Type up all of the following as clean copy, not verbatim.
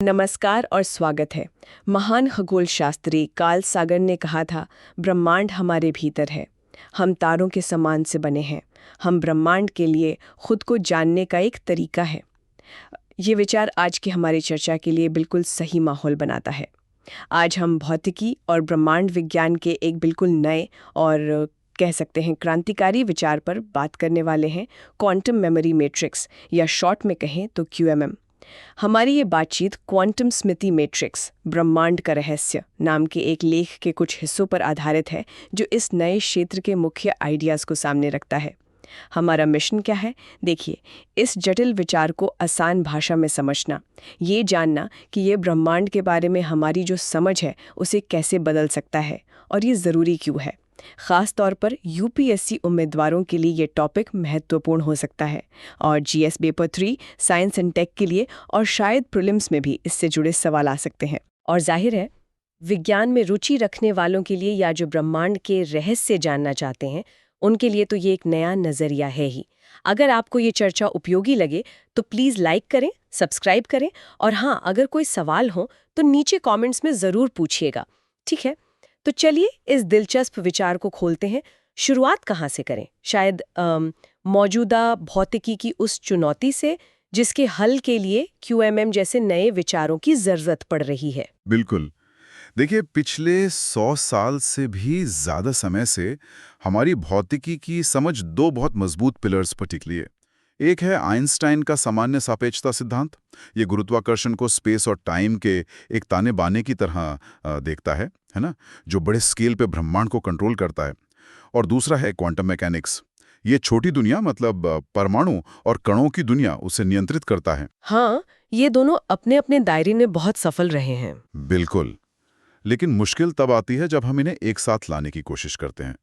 नमस्कार और स्वागत है। महान खगोल शास्त्री कार्ल सागर ने कहा था, ब्रह्मांड हमारे भीतर है। हम तारों के समान से बने हैं। हम ब्रह्मांड के लिए खुद को जानने का एक तरीका है। ये विचार आज की हमारी चर्चा के लिए बिल्कुल सही माहौल बनाता है। आज हम भौतिकी और ब्रह्मांड विज्ञान के एक बिल्कुल नए और कह सकते हैं क्रांतिकारी विचार पर बात करने वाले हैं, क्वांटम मेमोरी मैट्रिक्स या शॉर्ट में कहें तो QMM। हमारी ये बातचीत क्वांटम स्मृति मैट्रिक्स ब्रह्मांड का रहस्य नाम के एक लेख के कुछ हिस्सों पर आधारित है, जो इस नए क्षेत्र के मुख्य आइडियाज़ को सामने रखता है। हमारा मिशन क्या है? देखिए, इस जटिल विचार को आसान भाषा में समझना, ये जानना कि ये ब्रह्मांड के बारे में हमारी जो समझ है उसे कैसे बदल सकता है और ये ज़रूरी क्यों है। ख़ास तौर पर UPSC उम्मीदवारों के लिए ये टॉपिक महत्वपूर्ण हो सकता है और GS paper 3 science and tech के लिए और शायद प्रीलिम्स में भी इससे जुड़े सवाल आ सकते हैं। और जाहिर है, विज्ञान में रुचि रखने वालों के लिए या जो ब्रह्मांड के रहस्य जानना चाहते हैं, उनके लिए तो ये एक नया नज़रिया है ही। अगर आपको ये चर्चा उपयोगी लगे तो प्लीज़ लाइक करें, सब्सक्राइब करें और हाँ, अगर कोई सवाल हो तो नीचे कमेंट्स में ज़रूर पूछिएगा। ठीक है, तो चलिए इस दिलचस्प विचार को खोलते हैं। शुरुआत कहाँ से करें? शायद मौजूदा भौतिकी की उस चुनौती से जिसके हल के लिए QMM जैसे नए विचारों की ज़रूरत पड़ रही है। बिल्कुल। देखिए, पिछले 100 साल से भी ज़्यादा समय से हमारी भौतिकी की समझ दो बहुत मजबूत पिलर्स पर टिकली है। एक है आइंस्टाइन का सामान्य सापेक्षता सिद्धांत। ये गुरुत्वाकर्षण को स्पेस और टाइम के एक ताने बाने की तरह देखता है ना, जो बड़े स्केल पे ब्रह्मांड को कंट्रोल करता है। और दूसरा है क्वांटम मैकेनिक्स। ये छोटी दुनिया, मतलब परमाणु और कणों की दुनिया, उसे नियंत्रित करता है। हाँ, ये दोनों अपने अपने दायरे में बहुत सफल रहे हैं। बिल्कुल। लेकिन मुश्किल तब आती है जब हम इन्हें एक साथ लाने की कोशिश करते हैं।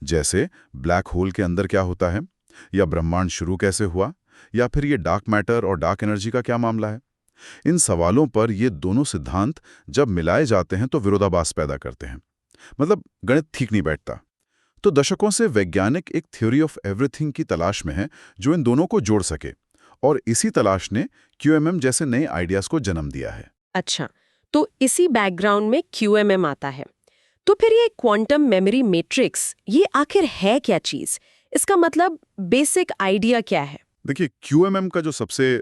जैसे ब्लैक होल के अंदर क्या होता है, या ब्रह्मांड शुरू कैसे हुआ, या फिर ये डार्क मैटर और डार्क एनर्जी का क्या मामला है। इन सवालों पर ये दोनों सिद्धांत जब मिलाए जाते हैं तो विरोधाभास पैदा करते हैं। मतलब गणित ठीक नहीं बैठता। तो दशकों से वैज्ञानिक एक थ्योरी ऑफ एवरीथिंग की तलाश में है जो इन दोनों को जोड़ सके, और इसी तलाश ने QMM जैसे नए आइडियाज को जन्म दिया है। अच्छा, तो इसी बैकग्राउंड में QMM आता है। तो फिर ये क्वांटम मेमोरी मैट्रिक्स, ये आखिर है क्या चीज़? इसका मतलब बेसिक आइडिया क्या है? देखिए, QMM का जो सबसे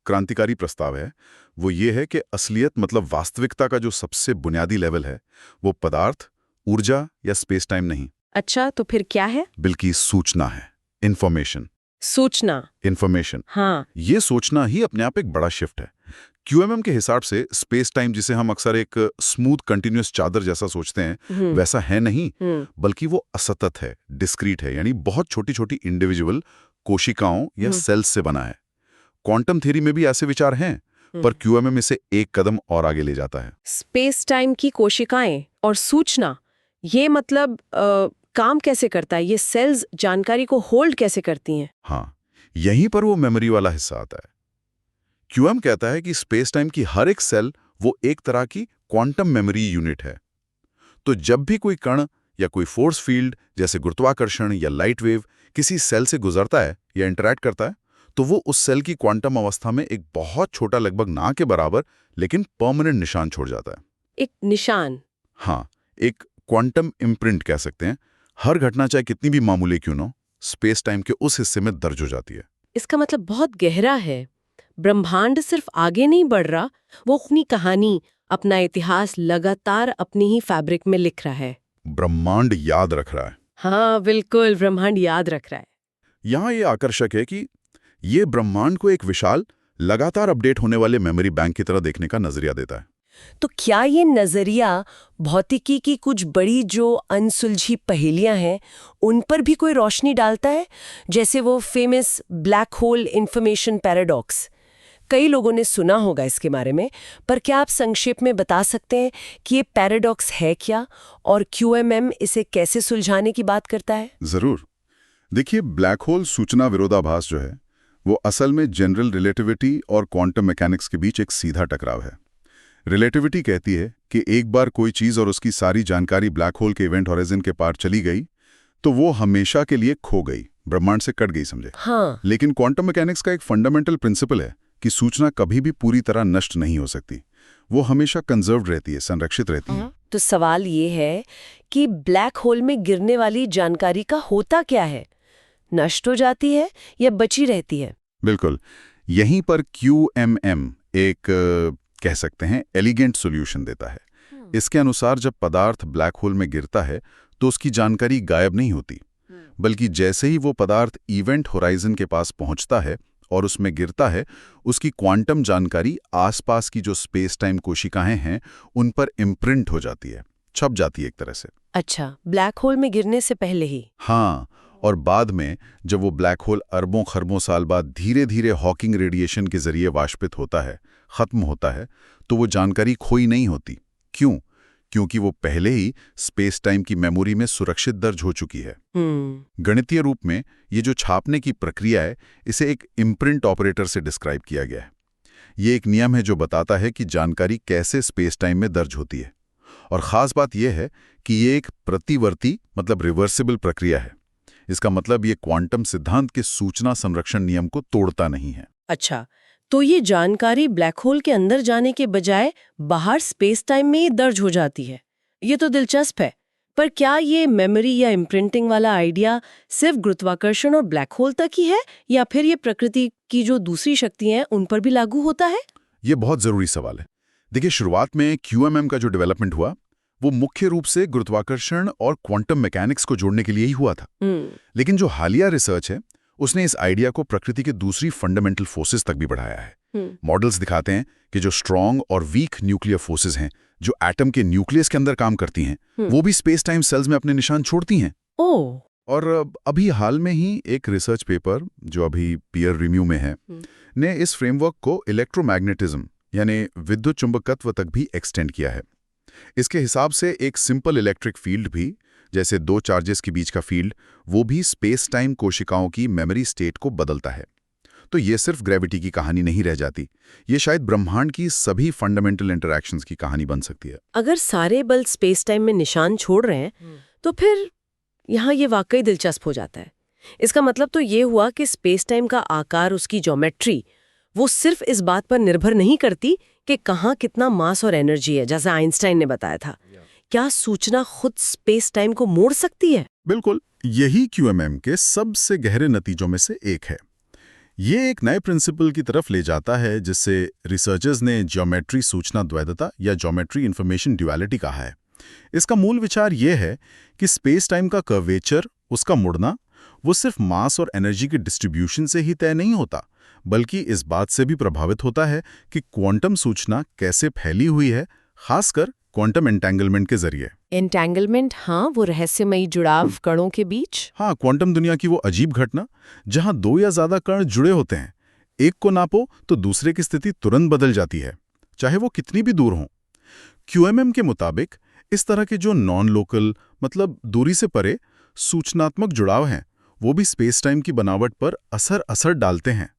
क्रांतिकारी प्रस्ताव है वो ये है कि असलियत, मतलब वास्तविकता का जो सबसे बुनियादी लेवल है, वो पदार्थ, ऊर्जा या स्पेस टाइम नहीं। अच्छा, तो फिर क्या है? बल्कि सूचना है। इन्फॉर्मेशन। सूचना। इन्फॉर्मेशन। हाँ। ये सोचना ही अपने आप एक बड़ा शिफ्ट है। QMM के हिसाब से स्पेस टाइम, जिसे हम अक्सर एक स्मूथ कंटिन्यूअस चादर जैसा सोचते हैं, वैसा है नहीं, बल्कि वो असतत है, डिस्क्रीट है, यानी बहुत छोटी छोटी इंडिविजुअल कोशिकाओं या सेल्स से बना है। क्वांटम थ्योरी में भी ऐसे विचार हैं, पर QMM इसे एक कदम और आगे ले जाता है। स्पेस टाइम की कोशिकाएं और सूचना, ये मतलब काम कैसे करता है? ये सेल्स जानकारी को होल्ड कैसे करती हैं? हाँ, यहीं पर वो मेमोरी वाला हिस्सा आता है। QM कहता है कि स्पेस टाइम की हर एक सेल वो एक तरह की क्वांटम मेमोरी यूनिट है। तो जब भी कोई कण या कोई फोर्स फील्ड, जैसे गुरुत्वाकर्षण या लाइट वेव, किसी सेल से गुजरता है या इंटरैक्ट करता है, तो वो उस सेल की क्वांटम अवस्था में एक बहुत छोटा, लगभग ना के बराबर लेकिन परमानेंट निशान छोड़ जाता है। एक निशान? हाँ, एक क्वांटम इम्प्रिंट कह सकते हैं। हर घटना, चाहे कितनी भी मामूली क्यों ना, स्पेस टाइम के उस हिस्से में दर्ज हो जाती है। इसका मतलब बहुत गहरा है। ब्रह्मांड सिर्फ आगे नहीं बढ़ रहा, वो अपनी कहानी, अपना इतिहास लगातार अपनी ही फैब्रिक में लिख रहा है। ब्रह्मांड याद रख रहा है। हाँ बिल्कुल, ब्रह्मांड याद रख रहा है। यहाँ ये आकर्षक है कि ये ब्रह्मांड को एक विशाल, लगातार अपडेट होने वाले मेमोरी बैंक की तरह देखने का नजरिया देता है। तो क्या ये नजरिया भौतिकी की कुछ बड़ी जो अनसुलझी पहेलियां हैं, उन पर भी कोई रोशनी डालता है? जैसे वो famous black hole information paradox. कई लोगों ने सुना होगा इसके बारे में, पर क्या आप संक्षेप में बता सकते हैं कि ये पैराडॉक्स है क्या और QMM इसे कैसे सुलझाने की बात करता है? जरूर। देखिए, ब्लैक होल सूचना विरोधाभास जो है, वो असल में जनरल रिलेटिविटी और क्वांटम मैकेनिक्स के बीच एक सीधा टकराव है। रिलेटिविटी कहती है कि एक बार कोई चीज और उसकी सारी जानकारी ब्लैक होल के इवेंट हॉराइजन के पार चली गई तो वो हमेशा के लिए खो गई, ब्रह्मांड से कट गई, समझे। हाँ। लेकिन क्वांटम मैकेनिक्स का एक फंडामेंटल प्रिंसिपल है कि सूचना कभी भी पूरी तरह नष्ट नहीं हो सकती। वो हमेशा कंजर्व्ड रहती है, संरक्षित रहती है। तो सवाल ये है कि ब्लैक होल में गिरने वाली जानकारी का होता क्या है? नष्ट हो जाती है या बची रहती है? बिल्कुल, यहीं पर QMM एक कह सकते हैं एलिगेंट सॉल्यूशन देता है। इसके अनुसार जब पदार्थ ब्लैक होल में गिरता है तो उसकी जानकारी गायब नहीं होती, बल्कि जैसे ही वो पदार्थ इवेंट होराइजन के पास पहुंचता है और उसमें गिरता है, उसकी क्वांटम जानकारी आसपास की जो स्पेस टाइम कोशिकाएं हैं उन पर इम्प्रिंट हो जाती है, छप जाती है एक तरह से। अच्छा, ब्लैक होल में गिरने से पहले ही? हाँ, और बाद में जब वो ब्लैक होल अरबों खरबों साल बाद धीरे धीरे हॉकिंग रेडिएशन के जरिए वाष्पित होता है, खत्म होता है, तो वो जानकारी खोई नहीं होती। क्यों? क्योंकि वो पहले ही स्पेस टाइम की मेमोरी में सुरक्षित दर्ज हो चुकी है। गणितीय रूप में ये जो छापने की प्रक्रिया है, इसे एक इम्प्रिंट ऑपरेटर से डिस्क्राइब किया गया है। ये एक नियम है जो बताता है कि जानकारी कैसे स्पेस टाइम में दर्ज होती है। और ख़ास बात यह है कि ये एक प्रतिवर्ती मतलब रिवर्सिबल प्रक्रिया है। इसका मतलब ये क्वांटम सिद्धांत के सूचना संरक्षण नियम को तोड़ता नहीं है। अच्छा, तो ये जानकारी ब्लैक होल के अंदर जाने के बजाय बाहर स्पेस टाइम में ही दर्ज हो जाती है। ये तो दिलचस्प है। पर क्या ये मेमोरी या इम्प्रिंटिंग वाला आइडिया सिर्फ गुरुत्वाकर्षण और ब्लैक होल तक ही है, या फिर ये प्रकृति की जो दूसरी शक्तियां हैं उन पर भी लागू होता है? ये बहुत जरूरी सवाल है। देखिए, शुरुआत में QMM का जो डेवलपमेंट हुआ वो मुख्य रूप से गुरुत्वाकर्षण और क्वांटम मैकेनिक्स को जोड़ने के लिए ही हुआ था। लेकिन जो हालिया रिसर्च है उसने इस आइडिया को प्रकृति के दूसरी फंडामेंटल फोर्सेस तक भी बढ़ाया है। मॉडल्स दिखाते हैं कि जो स्ट्रॉन्ग और वीक न्यूक्लियर फोर्सेस हैं, जो एटम के न्यूक्लियस के अंदर काम करती हैं, वो भी स्पेस टाइम सेल्स में अपने निशान छोड़ती हैं। और अभी हाल में ही एक रिसर्च पेपर जो अभी पीयर रिव्यू में है ने इस फ्रेमवर्क को इलेक्ट्रोमैग्नेटिज्म यानी विद्युत चुंबकत्व तक भी एक्सटेंड किया है। इसके हिसाब से एक सिंपल इलेक्ट्रिक फील्ड भी, जैसे दो चार्जेस के बीच का फील्ड, वो भी स्पेस टाइम कोशिकाओं की मेमोरी स्टेट को बदलता है। तो ये सिर्फ ग्रेविटी की कहानी नहीं रह जाती, ये शायद ब्रह्मांड की सभी फंडामेंटल इंटरैक्शंस की कहानी बन सकती है। अगर सारे बल स्पेस टाइम में निशान छोड़ रहे हैं तो फिर यहाँ ये वाकई दिलचस्प हो जाता है। इसका मतलब तो ये हुआ कि स्पेस टाइम का आकार, उसकी ज्योमेट्री, वो सिर्फ इस बात पर निर्भर नहीं करती कि कहाँ कितना मास और एनर्जी है, जैसा आइंस्टाइन ने बताया था। क्या सूचना खुद स्पेस टाइम को मोड़ सकती है? बिल्कुल, यही QMM के सबसे गहरे नतीजों में से एक है। ये एक नए प्रिंसिपल की तरफ ले जाता है जिससे रिसर्चर्स ने ज्योमेट्री सूचना द्वैधता या ज्योमेट्री इंफॉर्मेशन ड्युअलिटी कहा है। इसका मूल विचार ये है कि स्पेस टाइम का कर्वेचर, उसका मुड़ना, वो सिर्फ मास और एनर्जी के डिस्ट्रीब्यूशन से ही तय नहीं होता, बल्कि इस बात से भी प्रभावित होता है कि क्वांटम सूचना कैसे फैली हुई है, खासकर क्वांटम एंटेंगलमेंट के जरिए। एंटेंगलमेंट, हाँ, वो रहस्यमयी जुड़ाव कणों के बीच। हाँ, क्वांटम दुनिया की वो अजीब घटना जहां दो या ज्यादा कण जुड़े होते हैं। एक को नापो तो दूसरे की स्थिति तुरंत बदल जाती है, चाहे वो कितनी भी दूर हो। QMM के मुताबिक इस तरह के जो नॉन लोकल मतलब दूरी से परे सूचनात्मक जुड़ाव हैं, वो भी स्पेस टाइम की बनावट पर असर डालते हैं।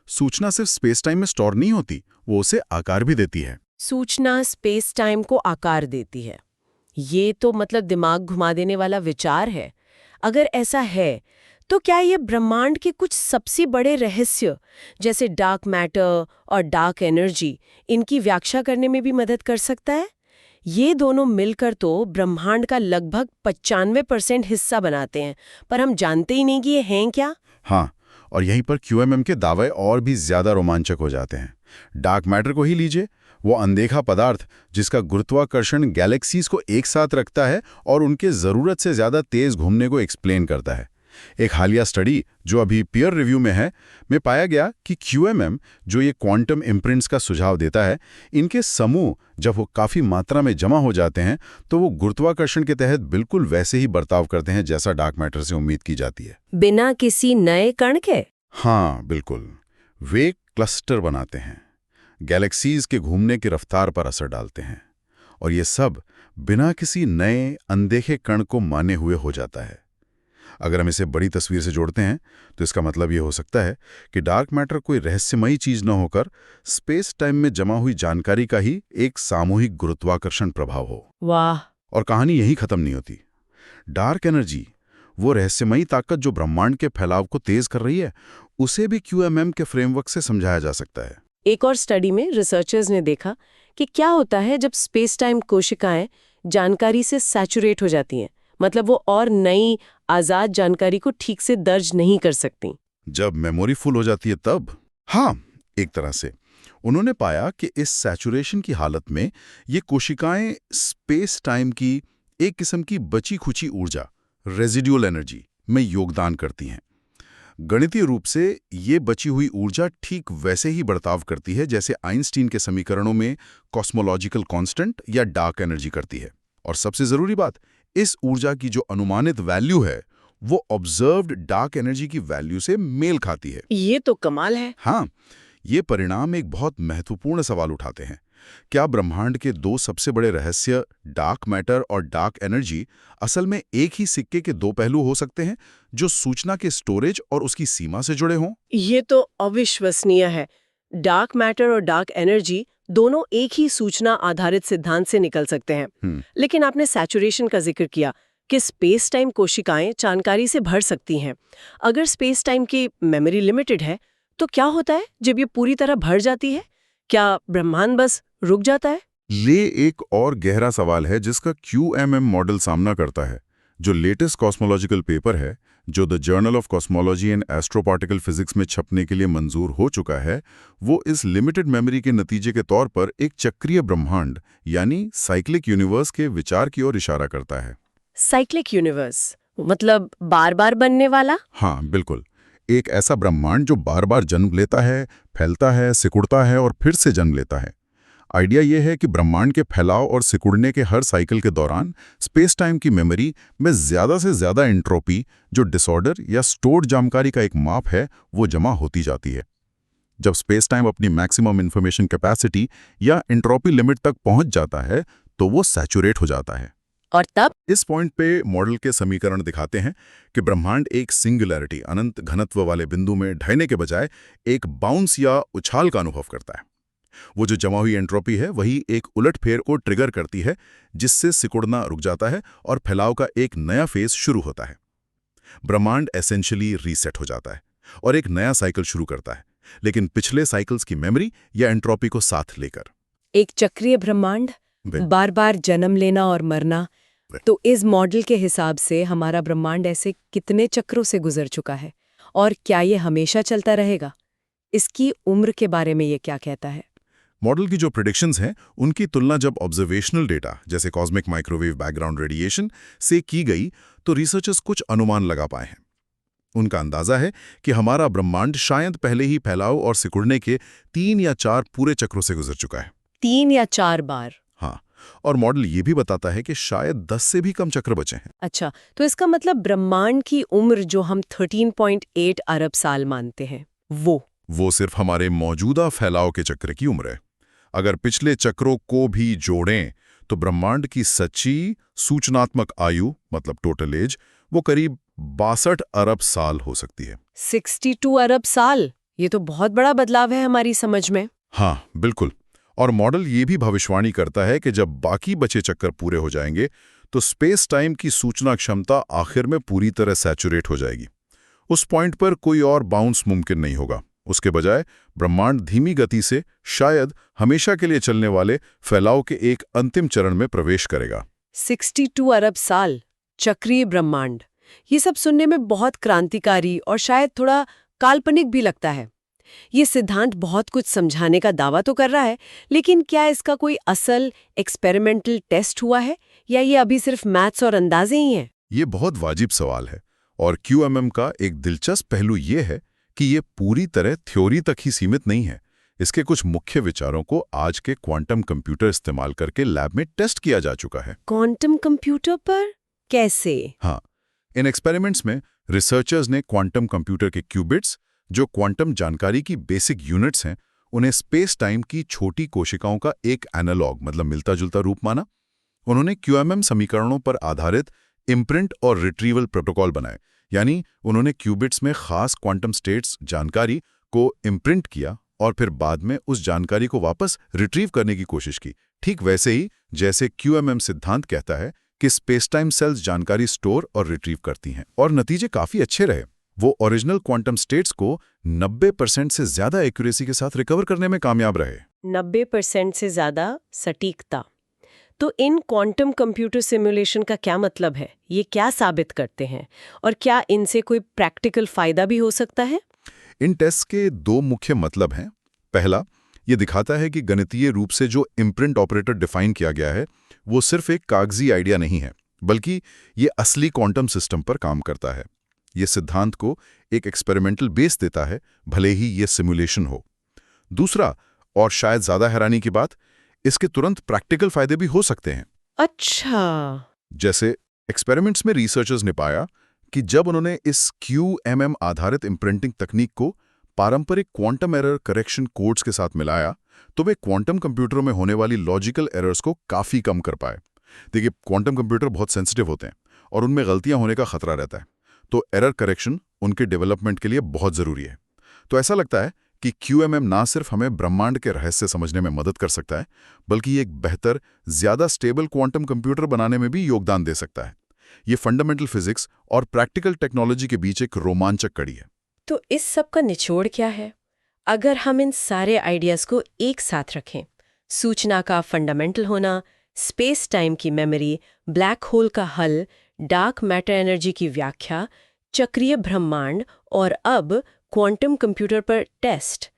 सूचना सिर्फ स्पेस टाइम में स्टोर नहीं होती, वो उसे आकार भी देती है। सूचना स्पेस टाइम को आकार देती है, ये तो मतलब दिमाग घुमा देने वाला विचार है। अगर ऐसा है तो क्या ये ब्रह्मांड के कुछ सबसे बड़े रहस्य, जैसे डार्क मैटर और डार्क एनर्जी, इनकी व्याख्या करने में भी मदद कर सकता है? ये दोनों मिलकर तो ब्रह्मांड का लगभग 95% हिस्सा बनाते हैं, पर हम जानते ही नहीं कि ये हैं क्या। हाँ, और यहीं पर QMM के दावे और भी ज्यादा रोमांचक हो जाते हैं। डार्क मैटर को ही लीजिए, वो अनदेखा पदार्थ जिसका गुरुत्वाकर्षण गैलेक्सीज को एक साथ रखता है और उनके जरूरत से ज्यादा तेज घूमने को एक्सप्लेन करता है। एक हालिया स्टडी जो अभी पीयर रिव्यू में है, में पाया गया कि QMM जो ये क्वांटम इम्प्रिंट्स का सुझाव देता है, इनके समूह जब वो काफी मात्रा में जमा हो जाते हैं तो वो गुरुत्वाकर्षण के तहत बिल्कुल वैसे ही बर्ताव करते हैं जैसा डार्क मैटर से उम्मीद की जाती है, बिना किसी नए कण के। हाँ बिल्कुल, वे क्लस्टर बनाते हैं, गैलेक्सीज के घूमने की रफ्तार पर असर डालते हैं, और ये सब बिना किसी नए अनदेखे कण को माने हुए हो जाता है। अगर हम इसे बड़ी तस्वीर से जोड़ते हैं तो इसका मतलब ये हो सकता है कि डार्क मैटर कोई रहस्यमयी चीज न होकर स्पेस टाइम में जमा हुई जानकारी का ही एक सामूहिक गुरुत्वाकर्षण प्रभाव हो। वाह! और कहानी यही खत्म नहीं होती। डार्क एनर्जी, वो रहस्यमयी ताकत जो ब्रह्मांड के फैलाव को तेज कर रही है, उसे भी QMM के फ्रेमवर्क से समझाया जा सकता है। एक और स्टडी में रिसर्चर्स ने देखा कि क्या होता है जब स्पेस टाइम कोशिकाएं जानकारी से सैचुरेट हो जाती हैं, मतलब वो और नई आजाद जानकारी को ठीक से दर्ज नहीं कर सकती। जब मेमोरी फुल हो जाती है तब? हाँ, एक तरह से। उन्होंने पाया कि इस सैचुरेशन की हालत में ये कोशिकाएं स्पेस टाइम की एक किस्म की बची खुची ऊर्जा, रेजिड्यूअल एनर्जी, में योगदान करती हैं। गणितीय रूप से ये बची हुई ऊर्जा ठीक वैसे ही बर्ताव करती है जैसे आइंस्टीन के समीकरणों में कॉस्मोलॉजिकल कांस्टेंट या डार्क एनर्जी करती है। और सबसे जरूरी बात, इस ऊर्जा की जो अनुमानित वैल्यू है वो ऑब्जर्व्ड डार्क एनर्जी की वैल्यू से मेल खाती है। ये तो कमाल है। हाँ, ये परिणाम एक बहुत महत्वपूर्ण सवाल उठाते हैं। क्या ब्रह्मांड के दो सबसे बड़े रहस्य, डार्क मैटर और डार्क एनर्जी, असल में एक ही सिक्के के दो पहलू हो सकते हैं जो सूचना के स्टोरेज और उसकी सीमा से जुड़े हों? ये तो अविश्वसनीय है। डार्क मैटर और डार्क एनर्जी दोनों एक ही सूचना आधारित सिद्धांत से निकल सकते हैं। लेकिन आपने सैचुरेशन का जिक्र किया कि स्पेस टाइम कोशिकाएं जानकारी से भर सकती हैं। अगर स्पेस टाइम की मेमोरी लिमिटेड है तो क्या होता है जब ये पूरी तरह भर जाती है? क्या ब्रह्मांड बस रुक जाता है? ये एक और गहरा सवाल है जिसका QMM मॉडल सामना करता है। जो लेटेस्ट कॉस्मोलॉजिकल पेपर है, जो the journal of cosmology and astroparticle physics में छपने के लिए मंजूर हो चुका है, वो इस लिमिटेड मेमोरी के नतीजे के तौर पर एक चक्रीय ब्रह्मांड यानी साइक्लिक यूनिवर्स के विचार की ओर इशारा करता है। साइक्लिक यूनिवर्स मतलब बार बार बनने वाला? हाँ, बिल्कुल। एक ऐसा ब्रह्मांड जो बार बार जन्म लेता है, फैलता है, सिकुड़ता है और फिर से जन्म लेता है। आइडिया यह है कि ब्रह्मांड के फैलाव और सिकुड़ने के हर साइकिल के दौरान स्पेस टाइम की मेमोरी में ज़्यादा से ज़्यादा एंट्रोपी, जो डिसऑर्डर या स्टोर्ड जानकारी का एक माप है, वो जमा होती जाती है। जब स्पेस टाइम अपनी मैक्सिमम इंफॉर्मेशन कैपेसिटी या एंट्रोपी लिमिट तक पहुंच जाता है तो वो सैचुरेट हो जाता है। और तब इस पॉइंट पे मॉडल के समीकरण दिखाते हैं कि ब्रह्मांड एक सिंगुलैरिटी, अनंत घनत्व वाले बिंदु में ढहने के बजाय एक बाउंस या उछाल का अनुभव करता है। वो जो जमा हुई एंट्रोपी है वही एक उलटफेर को ट्रिगर करती है, जिससे सिकुड़ना रुक जाता है और फैलाव का एक नया फेज शुरू होता है। ब्रह्मांड एसेंशियली रीसेट हो जाता है और एक नया साइकिल शुरू करता है, लेकिन पिछले साइकिल्स की मेमोरी या एंट्रोपी को साथ लेकर। एक चक्रीय ब्रह्मांड, बार बार जन्म लेना और मरना। तो इस मॉडल के हिसाब से हमारा ब्रह्मांड ऐसे कितने चक्रों से गुजर चुका है और क्या ये हमेशा चलता रहेगा? इसकी उम्र के बारे में ये क्या कहता है? मॉडल की जो प्रेडिक्शंस हैं उनकी तुलना जब ऑब्जर्वेशनल डेटा जैसे कॉस्मिक माइक्रोवेव बैकग्राउंड रेडिएशन से की गई तो रिसर्चर्स कुछ अनुमान लगा पाए हैं। उनका अंदाजा है कि हमारा ब्रह्मांड शायद पहले ही फैलाव और सिकुड़ने के 3 या 4 पूरे चक्रों से गुजर चुका है। 3 या 4 बार? हाँ, और मॉडल ये भी बताता है कि शायद 10 से भी कम चक्र बचे हैं। अच्छा, तो इसका मतलब ब्रह्मांड की उम्र जो हम 13.8 अरब साल मानते हैं वो सिर्फ हमारे मौजूदा फैलाव के चक्र की उम्र है। अगर पिछले चक्रों को भी जोड़ें तो ब्रह्मांड की सच्ची सूचनात्मक आयु मतलब टोटल एज वो करीब 62 अरब साल हो सकती है। 62 अरब साल? ये तो बहुत बड़ा बदलाव है हमारी समझ में। हाँ, बिल्कुल। और मॉडल ये भी भविष्यवाणी करता है कि जब बाकी बचे चक्कर पूरे हो जाएंगे तो स्पेस टाइम की सूचना क्षमता आखिर में पूरी तरह सैचुरेट हो जाएगी। उस पॉइंट पर कोई और बाउंस मुमकिन नहीं होगा। उसके बजाय ब्रह्मांड धीमी गति से शायद हमेशा के लिए चलने वाले फैलाव के एक अंतिम चरण में प्रवेश करेगा। 62 अरब साल, चक्रीय ब्रह्मांड, ये सब सुनने में बहुत क्रांतिकारी और शायद थोड़ा काल्पनिक भी लगता है। ये सिद्धांत बहुत कुछ समझाने का दावा तो कर रहा है, लेकिन क्या इसका कोई असल एक्सपेरिमेंटल टेस्ट हुआ है या ये अभी सिर्फ मैथ्स और अंदाजे ही हैं? ये बहुत वाजिब सवाल है और QMM का एक दिलचस्प पहलू ये है कि ये पूरी तरह थ्योरी तक ही सीमित नहीं है। इसके कुछ मुख्य विचारों को आज के क्वांटम कंप्यूटर इस्तेमाल करके लैब में टेस्ट किया जा चुका है। क्वांटम कंप्यूटर पर? कैसे? हाँ, इन एक्सपेरिमेंट्स में रिसर्चर्स ने क्वांटम कंप्यूटर के क्यूबिट्स, जो क्वांटम जानकारी की बेसिक यूनिट्स हैं, उन्हें स्पेस टाइम की छोटी कोशिकाओं का एक एनालॉग मतलब मिलता-जुलता रूप माना। उन्होंने QMM समीकरणों पर आधारित इम्प्रिंट और रिट्रीवल प्रोटोकॉल बनाए, यानी उन्होंने क्यूबिट्स में खास क्वांटम स्टेट्स जानकारी को इम्प्रिंट किया और फिर बाद में उस जानकारी को वापस रिट्रीव करने की कोशिश की, ठीक वैसे ही जैसे QMM सिद्धांत कहता है कि स्पेस टाइम सेल्स जानकारी स्टोर और रिट्रीव करती हैं। और नतीजे काफी अच्छे रहे। वो ओरिजिनल क्वांटम स्टेट्स को 90% से ज्यादा एक्यूरेसी के साथ रिकवर करने में कामयाब रहे। 90% से ज्यादा सटीकता। तो इन क्वांटम कंप्यूटर सिमुलेशन का क्या मतलब है? ये क्या साबित करते हैं और क्या इनसे कोई प्रैक्टिकल फायदा भी हो सकता है? इन टेस्ट के दो मुख्य मतलब हैं। पहला, ये दिखाता है कि गणितीय रूप से जो इम्प्रिंट ऑपरेटर डिफाइन किया गया है वो सिर्फ एक कागजी आइडिया नहीं है, बल्कि ये असली क्वांटम सिस्टम पर काम करता है। ये सिद्धांत को एक एक्सपेरिमेंटल बेस देता है, भले ही ये सिमुलेशन हो। दूसरा, और शायद ज्यादा हैरानी की बात, इसके तुरंत प्रैक्टिकल फायदे भी हो सकते हैं। अच्छा। जैसे एक्सपेरिमेंट्स में रिसर्चर्स ने पाया कि जब उन्होंने इस QMM आधारित इम्प्रिंटिंग तकनीक को पारंपरिक क्वांटम एरर करेक्शन कोड्स के साथ मिलाया, तो वे क्वांटम कंप्यूटरों में होने वाली लॉजिकल एरर्स को काफी कम कर पाए। देखिए, क्वांटम कंप्यूटर बहुत सेंसिटिव होते हैं और उनमें गलतियां होने का खतरा रहता है, तो एरर करेक्शन उनके डेवलपमेंट के लिए बहुत जरूरी है। तो ऐसा लगता है कि QMM ना सिर्फ हमें ब्रह्मांड के रहस्य समझने में मदद कर सकता है, बल्कि एक बेहतर, ज्यादा स्टेबल क्वांटम कंप्यूटर बनाने में भी योगदान दे सकता है। ये फंडामेंटल फिजिक्स और प्रैक्टिकल टेक्नोलॉजी के बीच एक रोमांचक कड़ी है। तो इस सब का निचोड़ क्या है? अगर हम इन सारे आइडियाज को एक साथ रखें, सूचना का फंडामेंटल होना, स्पेस टाइम की मेमोरी, ब्लैक होल का हल, डार्क मैटर एनर्जी की व्याख्या, चक्रीय ब्रह्मांड और अब क्वांटम कंप्यूटर पर टेस्ट,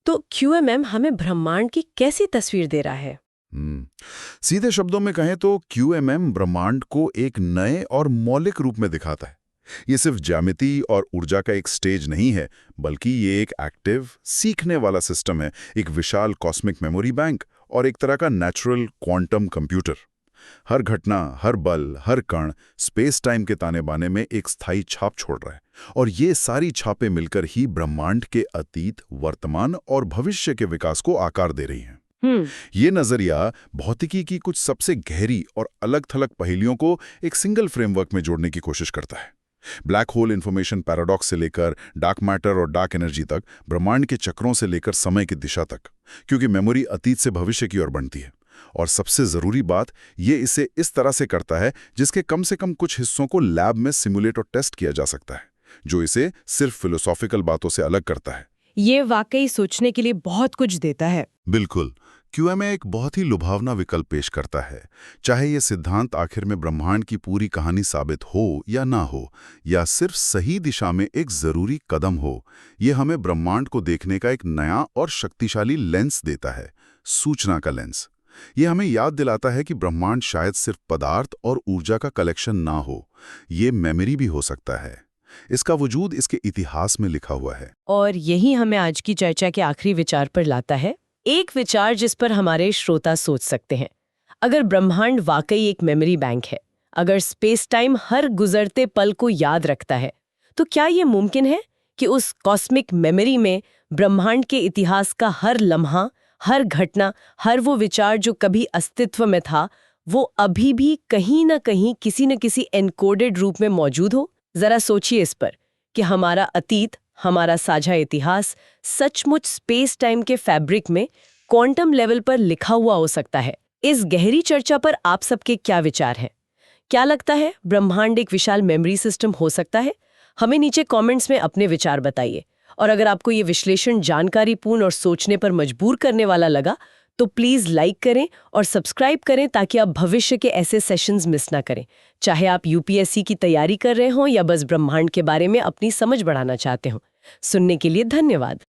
तो QMM हमें ब्रह्मांड की कैसी तस्वीर दे रहा है? सीधे शब्दों में कहें तो QMM ब्रह्मांड को एक नए और मौलिक रूप में दिखाता है। ये सिर्फ ज्यामिति और ऊर्जा का एक स्टेज नहीं है, बल्कि ये एक एक्टिव, सीखने वाला सिस्टम है, एक विशाल कॉस्मिक मेमोरी बैंक और एक तरह का नेचुरल क्वांटम कंप्यूटर। हर घटना, हर बल, हर कण स्पेस टाइम के ताने बाने में एक स्थायी छाप छोड़ रहा है, और ये सारी छापें मिलकर ही ब्रह्मांड के अतीत, वर्तमान और भविष्य के विकास को आकार दे रही हैं। ये नजरिया भौतिकी की कुछ सबसे गहरी और अलग-थलग पहेलियों को एक सिंगल फ्रेमवर्क में जोड़ने की कोशिश करता है। ब्लैक होल इन्फॉर्मेशन पैराडॉक्स से लेकर डार्क मैटर और डार्क एनर्जी तक, ब्रह्मांड के चक्रों से लेकर समय की दिशा तक, क्योंकि मेमोरी अतीत से भविष्य की ओर बढ़ती है। और सबसे जरूरी बात, ये इसे इस तरह से करता है जिसके कम से कम कुछ हिस्सों को लैब में सिमुलेट और टेस्ट किया जा सकता है, जो इसे सिर्फ फिलोसॉफिकल बातों से अलग करता है। ये वाकई सोचने के लिए बहुत कुछ देता है। बिल्कुल। QMM एक बहुत ही लुभावना विकल्प पेश करता है। चाहे ये सिद्धांत आखिर में ब्रह्मांड की पूरी कहानी साबित हो या ना हो, या सिर्फ सही दिशा में एक जरूरी कदम हो, ये हमें ब्रह्मांड को देखने का एक नया और शक्तिशाली लेंस देता है, सूचना का लेंस। ये हमें याद दिलाता है कि ब्रह्मांड शायद सिर्फ पदार्थ और ऊर्जा का कलेक्शन ना हो, ये मेमोरी भी हो सकता है। इसका वजूद इसके इतिहास में लिखा हुआ है। और यही हमें आज की चर्चा के आखिरी विचार पर लाता है, एक विचार जिस पर हमारे श्रोता सोच सकते हैं। अगर ब्रह्मांड वाकई एक मेमोरी बैंक है, अगर स्पेस टाइम हर गुजरते पल को याद रखता है, तो क्या ये मुमकिन है कि उस कॉस्मिक मेमोरी में ब्रह्मांड के इतिहास का हर लम्हा, हर घटना, हर वो विचार जो कभी अस्तित्व में था, वो अभी भी कहीं न कहीं किसी न किसी एनकोडेड रूप में मौजूद हो? जरा सोचिए इस पर कि हमारा अतीत, हमारा साझा इतिहास सचमुच स्पेस टाइम के फैब्रिक में क्वांटम लेवल पर लिखा हुआ हो सकता है। इस गहरी चर्चा पर आप सबके क्या विचार हैं? क्या लगता है ब्रह्मांड एक विशाल मेमोरी सिस्टम हो सकता है? हमें नीचे कमेंट्स में अपने विचार बताइए। और अगर आपको ये विश्लेषण जानकारीपूर्ण और सोचने पर मजबूर करने वाला लगा, तो प्लीज़ लाइक करें और सब्सक्राइब करें ताकि आप भविष्य के ऐसे सेशंस मिस ना करें। चाहे आप UPSC की तैयारी कर रहे हों या बस ब्रह्मांड के बारे में अपनी समझ बढ़ाना चाहते हो। सुनने के लिए धन्यवाद।